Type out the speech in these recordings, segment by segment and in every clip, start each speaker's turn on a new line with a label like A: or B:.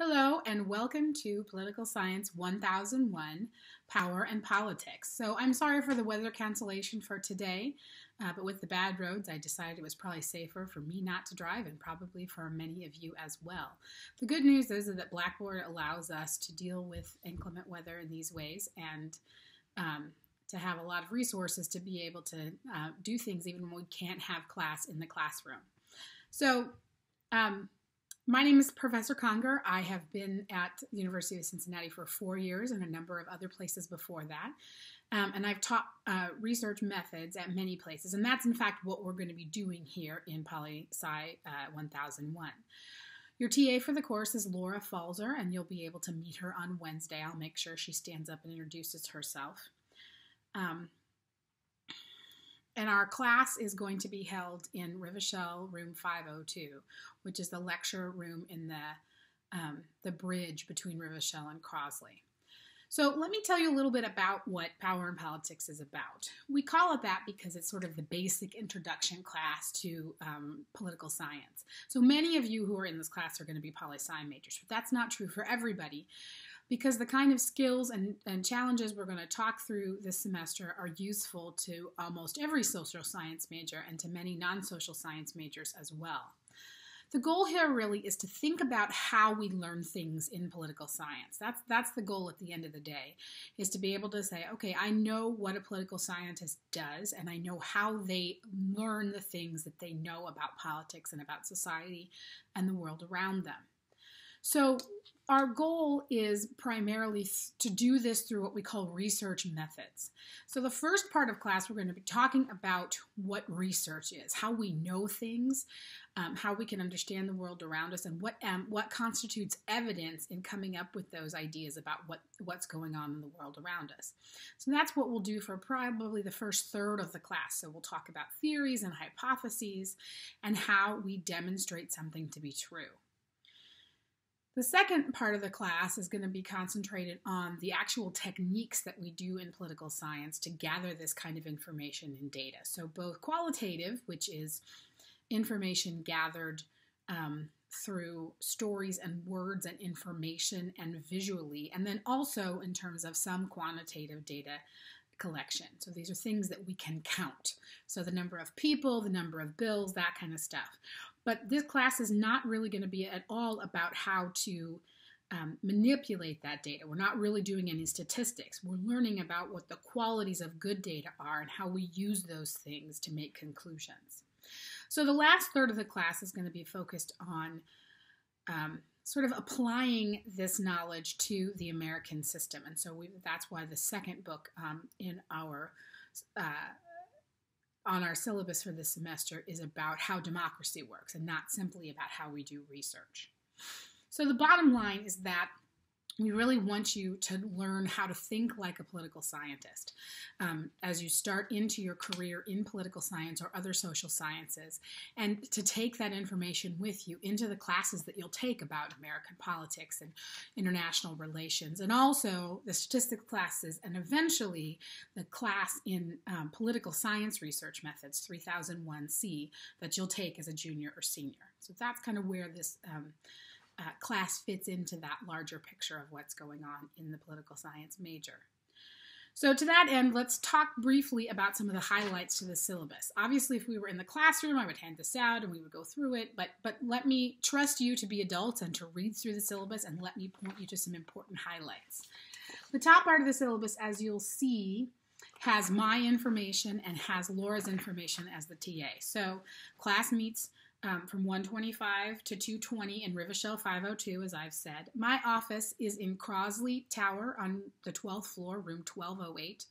A: Hello and welcome to Political Science 1001, Power and Politics. So I'm sorry for the weather cancellation for today, but with the bad roads, I decided it was probably safer for me not to drive and probably for many of you as well. The good news is that Blackboard allows us to deal with inclement weather in these ways and to have a lot of resources to be able to do things even when we can't have class in the classroom. So, my name is Professor Conger. I have been at the University of Cincinnati for 4 years and a number of other places before that. And I've taught research methods at many places. And that's, in fact, what we're going to be doing here in Poli-Sci 1001. Your TA for the course is Laura Falzer, and you'll be able to meet her on Wednesday. I'll make sure she stands up and introduces herself. And our class is going to be held in Rivachel room 502, which is the lecture room in the bridge between Rivachel and Crosley. So let me tell you a little bit about what Power and Politics is about. We call it that because it's sort of the basic introduction class to political science. So many of you who are in this class are going to be poli-sci majors, but that's not true for everybody, because the kind of skills and challenges we're going to talk through this semester are useful to almost every social science major and to many non-social science majors as well. The goal here really is to think about how we learn things in political science. That's the goal at the end of the day, is to be able to say, okay, I know what a political scientist does, and I know how they learn the things that they know about politics and about society and the world around them. So our goal is primarily to do this through what we call research methods. So the first part of class, we're going to be talking about what research is, how we know things, how we can understand the world around us, and what constitutes evidence in coming up with those ideas about what's going on in the world around us. So that's what we'll do for probably the first third of the class. So we'll talk about theories and hypotheses and how we demonstrate something to be true. The second part of the class is going to be concentrated on the actual techniques that we do in political science to gather this kind of information and data. So both qualitative, which is information gathered through stories and words and information and visually, and then also in terms of some quantitative data collection. So these are things that we can count. So the number of people, the number of bills, that kind of stuff. But this class is not really going to be at all about how to manipulate that data. We're not really doing any statistics. We're learning about what the qualities of good data are and how we use those things to make conclusions. So the last third of the class is going to be focused on sort of applying this knowledge to the American system. And so that's why the second book in our on our syllabus for this semester is about how democracy works and not simply about how we do research. So the bottom line is that we really want you to learn how to think like a political scientist as you start into your career in political science or other social sciences, and to take that information with you into the classes that you'll take about American politics and international relations, and also the statistics classes, and eventually the class in political science research methods, 3001C, that you'll take as a junior or senior. So that's kind of where this class fits into that larger picture of what's going on in the political science major. So to that end, let's talk briefly about some of the highlights to the syllabus. Obviously, if we were in the classroom, I would hand this out and we would go through it, but let me trust you to be adults and to read through the syllabus, and let me point you to some important highlights. The top part of the syllabus, as you'll see, has my information and has Laura's information as the TA. So class meets from 1:25 to 2:20 in Rivachel 502, as I've said. My office is in Crosley Tower on the 12th floor, room 1208.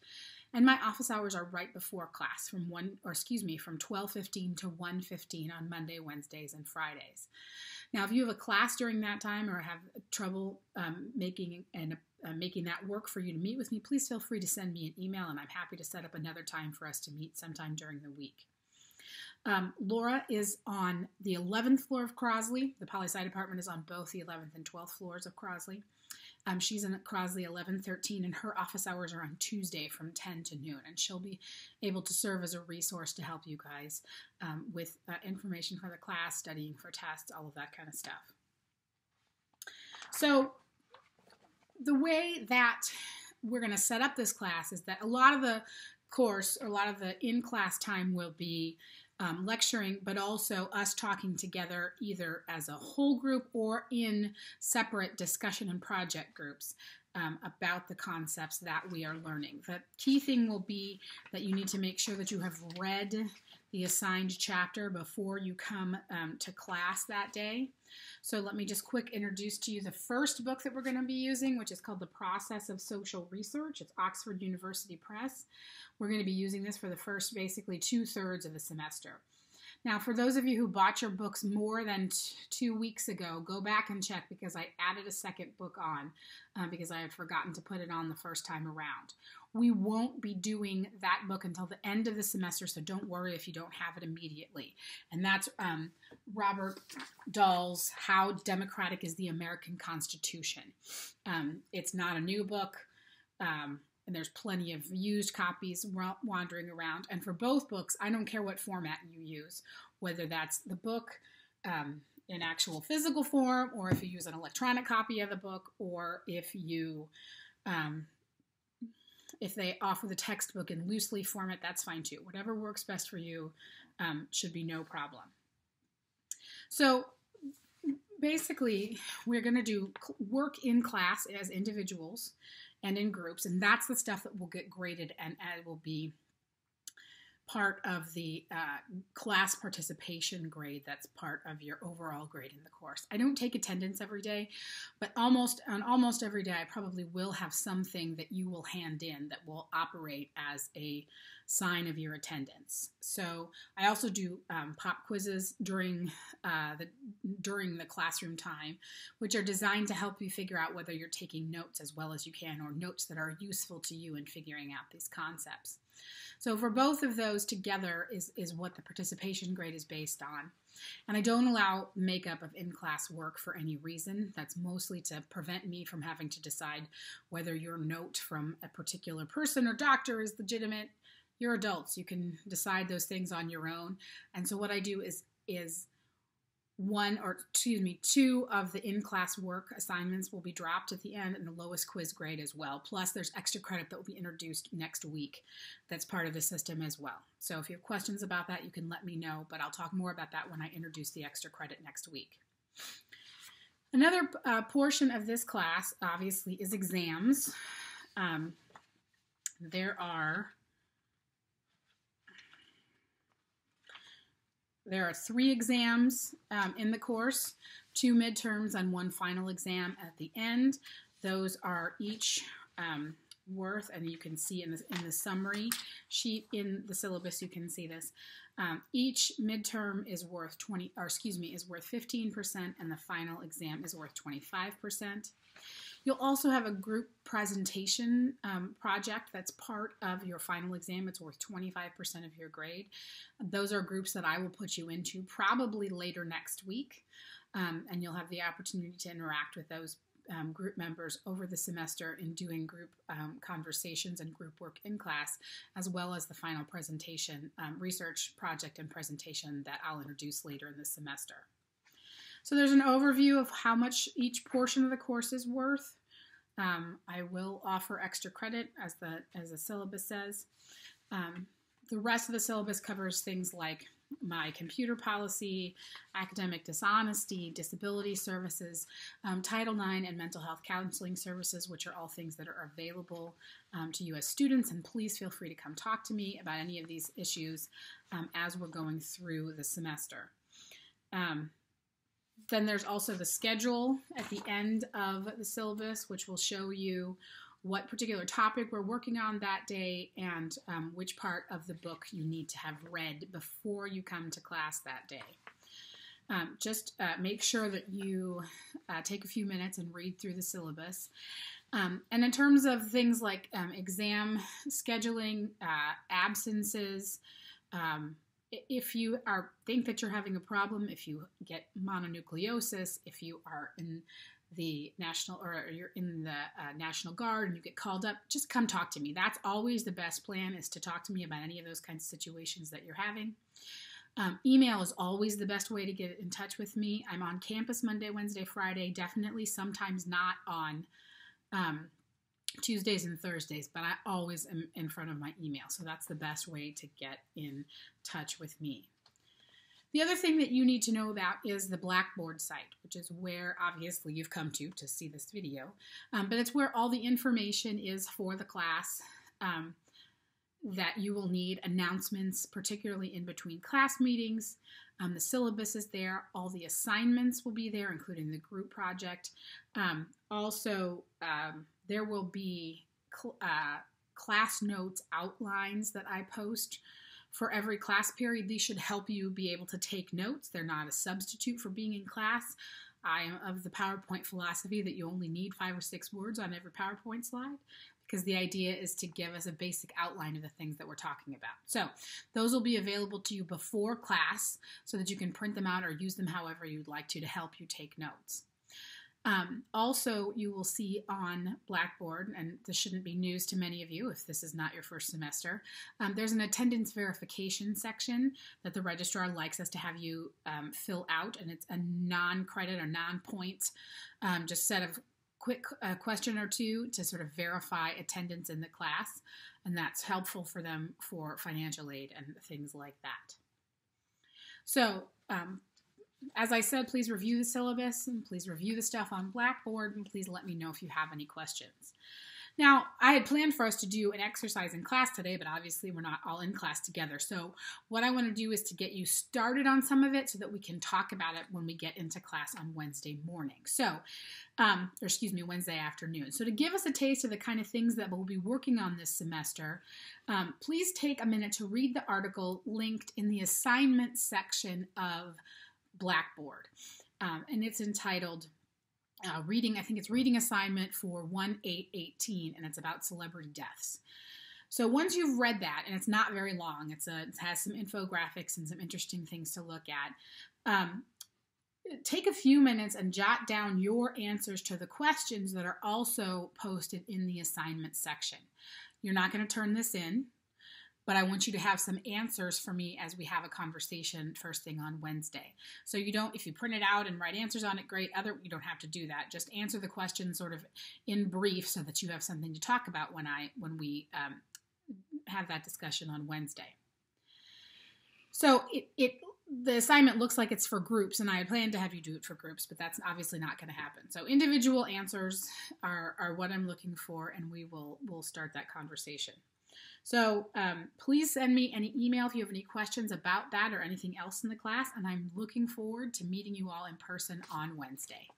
A: And my office hours are right before class from 12:15 to 1:15 on Monday, Wednesdays, and Fridays. Now, if you have a class during that time or have trouble making that work for you to meet with me, please feel free to send me an email, and I'm happy to set up another time for us to meet sometime during the week. Laura is on the 11th floor of Crosley. The poli-sci department is on both the 11th and 12th floors of Crosley. She's in Crosley 1113, and her office hours are on Tuesday from 10 to noon, and she'll be able to serve as a resource to help you guys with information for the class, studying for tests, all of that kind of stuff. So the way that we're going to set up this class is that a lot of the course, or a lot of the in-class time will be lecturing, but also us talking together either as a whole group or in separate discussion and project groups about the concepts that we are learning. The key thing will be that you need to make sure that you have read the assigned chapter before you come to class that day. So let me just quick introduce to you the first book that we're going to be using, which is called The Process of Social Research. It's Oxford University Press. We're going to be using this for the first basically 2/3 of the semester. Now, for those of you who bought your books more than 2 weeks ago, go back and check, because I added a second book on because I had forgotten to put it on the first time around. We won't be doing that book until the end of the semester, so don't worry if you don't have it immediately. And that's Robert Dahl's How Democratic is the American Constitution. It's not a new book, and there's plenty of used copies wandering around. And for both books, I don't care what format you use, whether that's the book in actual physical form, or if you use an electronic copy of the book, or if you if they offer the textbook in loose leaf format, that's fine too. Whatever works best for you should be no problem. So basically, we're going to do work in class as individuals and in groups, and that's the stuff that will get graded and will be part of the class participation grade. That's part of your overall grade in the course. I don't take attendance every day, but almost every day I probably will have something that you will hand in that will operate as a sign of your attendance. So I also do pop quizzes during the classroom time, which are designed to help you figure out whether you're taking notes as well as you can, or notes that are useful to you in figuring out these concepts. So for both of those together is what the participation grade is based on. And I don't allow makeup of in-class work for any reason. That's mostly to prevent me from having to decide whether your note from a particular person or doctor is legitimate. You're adults. You can decide those things on your own. And so what I do is two of the in-class work assignments will be dropped at the end, and the lowest quiz grade as well. Plus, there's extra credit that will be introduced next week that's part of the system as well. So if you have questions about that, you can let me know, but I'll talk more about that when I introduce the extra credit next week. Another portion of this class, obviously, is exams. There are 3 exams in the course, 2 midterms and 1 final exam at the end. Those are each worth, and you can see in the summary sheet in the syllabus, you can see this. Each midterm is worth 15%, and the final exam is worth 25%. You'll also have a group presentation project that's part of your final exam. It's worth 25% of your grade. Those are groups that I will put you into probably later next week, and you'll have the opportunity to interact with those group members over the semester in doing group conversations and group work in class, as well as the final presentation, research project and presentation that I'll introduce later in the semester. So there's an overview of how much each portion of the course is worth. I will offer extra credit, as the syllabus says. The rest of the syllabus covers things like my computer policy, academic dishonesty, disability services, Title IX, and mental health counseling services, which are all things that are available to you as students. And please feel free to come talk to me about any of these issues as we're going through the semester. Then there's also the schedule at the end of the syllabus, which will show you what particular topic we're working on that day and which part of the book you need to have read before you come to class that day. Just make sure that you take a few minutes and read through the syllabus. And in terms of things like exam scheduling, absences, if you think that you're having a problem, if you get mononucleosis, if you are in the you're in the National Guard and you get called up, just come talk to me. That's always the best plan, is to talk to me about any of those kinds of situations that you're having. Email is always the best way to get in touch with me. I'm on campus Monday, Wednesday, Friday, definitely sometimes not on Tuesdays and Thursdays, but I always am in front of my email. So that's the best way to get in touch with me. The other thing that you need to know about is the Blackboard site, which is where obviously you've come to see this video, but it's where all the information is for the class that you will need, announcements, particularly in between class meetings. The syllabus is there. All the assignments will be there, including the group project. Also, there will be class notes outlines that I post for every class period. These should help you be able to take notes. They're not a substitute for being in class. I am of the PowerPoint philosophy that you only need 5 or 6 words on every PowerPoint slide, because the idea is to give us a basic outline of the things that we're talking about. So those will be available to you before class so that you can print them out or use them however you'd like to help you take notes. Also, you will see on Blackboard, and this shouldn't be news to many of you if this is not your first semester, there's an attendance verification section that the registrar likes us to have you fill out, and it's a non-credit or non-point just set of quick question or two to sort of verify attendance in the class, and that's helpful for them for financial aid and things like that. So, as I said, please review the syllabus and please review the stuff on Blackboard, and please let me know if you have any questions. Now, I had planned for us to do an exercise in class today, but obviously we're not all in class together. So what I want to do is to get you started on some of it so that we can talk about it when we get into class on Wednesday morning. So, Wednesday afternoon. So to give us a taste of the kind of things that we'll be working on this semester, please take a minute to read the article linked in the assignment section of Blackboard. And it's entitled Reading Assignment for 1/8/18, and it's about celebrity deaths. So once you've read that, and it's not very long, it has some infographics and some interesting things to look at, take a few minutes and jot down your answers to the questions that are also posted in the assignment section. You're not going to turn this in, but I want you to have some answers for me as we have a conversation first thing on Wednesday. So if you print it out and write answers on it, great. You don't have to do that. Just answer the question sort of in brief so that you have something to talk about when we have that discussion on Wednesday. So the assignment looks like it's for groups, and I had planned to have you do it for groups, but that's obviously not going to happen. So individual answers are what I'm looking for, and we'll start that conversation. So please send me any email if you have any questions about that or anything else in the class, and I'm looking forward to meeting you all in person on Wednesday.